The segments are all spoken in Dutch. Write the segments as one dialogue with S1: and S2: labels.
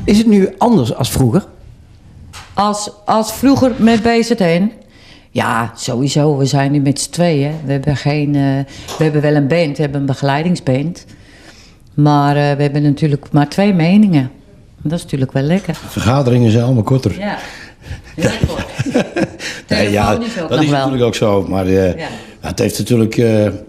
S1: Is het nu anders als vroeger?
S2: Als vroeger met BZN? Ja, sowieso. We zijn nu met z'n tweeën. We hebben wel een band, we hebben een begeleidingsband. Maar we hebben natuurlijk maar 2 meningen. Dat is natuurlijk wel lekker.
S3: Vergaderingen zijn allemaal korter.
S2: Ja, heel kort.
S3: Nee, ja, dat is natuurlijk ook zo. Maar het heeft natuurlijk,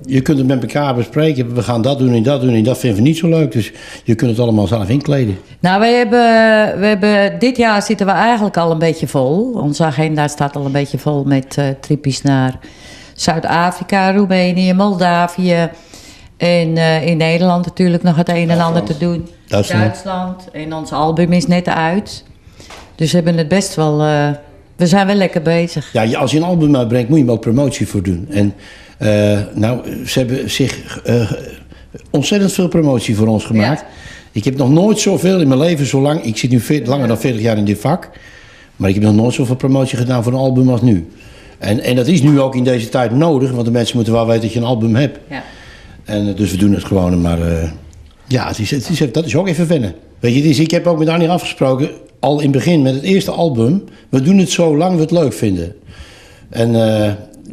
S3: je kunt het met elkaar bespreken. We gaan dat doen en dat doen en dat vinden we niet zo leuk. Dus je kunt het allemaal zelf inkleden.
S2: Nou, we hebben dit jaar zitten we eigenlijk al een beetje vol. Onze agenda staat al een beetje vol met tripjes naar Zuid-Afrika, Roemenië, Moldavië. En in Nederland natuurlijk nog het een en ander te doen. Duitsland. En ons album is net uit. Dus we hebben het best wel... we zijn wel lekker bezig.
S3: Ja, als je een album uitbrengt, moet je er ook promotie voor doen. En ze hebben zich ontzettend veel promotie voor ons gemaakt. Ja. Ik heb nog nooit zoveel in mijn leven, zolang... Ik zit nu langer dan 40 jaar in dit vak. Maar ik heb nog nooit zoveel promotie gedaan voor een album als nu. En dat is nu ook in deze tijd nodig. Want de mensen moeten wel weten dat je een album hebt. Ja. En dus we doen het gewoon. Maar ja, dat is ook even wennen. Weet je, ik heb ook met Annie afgesproken... al in het begin met het eerste album... we doen het zo lang we het leuk vinden. En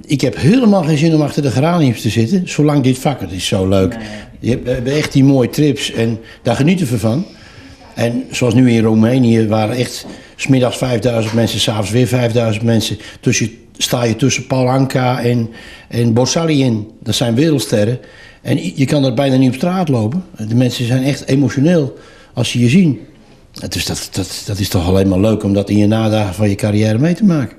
S3: ik heb helemaal geen zin om achter de geraniums te zitten... zolang dit vak, het is zo leuk. Nee. Je hebt echt die mooie trips en daar genieten we van. En zoals nu in Roemenië... waren echt 's middags 5000 mensen... 's avonds weer 5000 mensen. Sta je tussen Paul Anka en Borsali in. Dat zijn wereldsterren. En je kan er bijna niet op straat lopen. De mensen zijn echt emotioneel als ze je zien. Dus dat is toch alleen maar leuk om dat in je nadagen van je carrière mee te maken.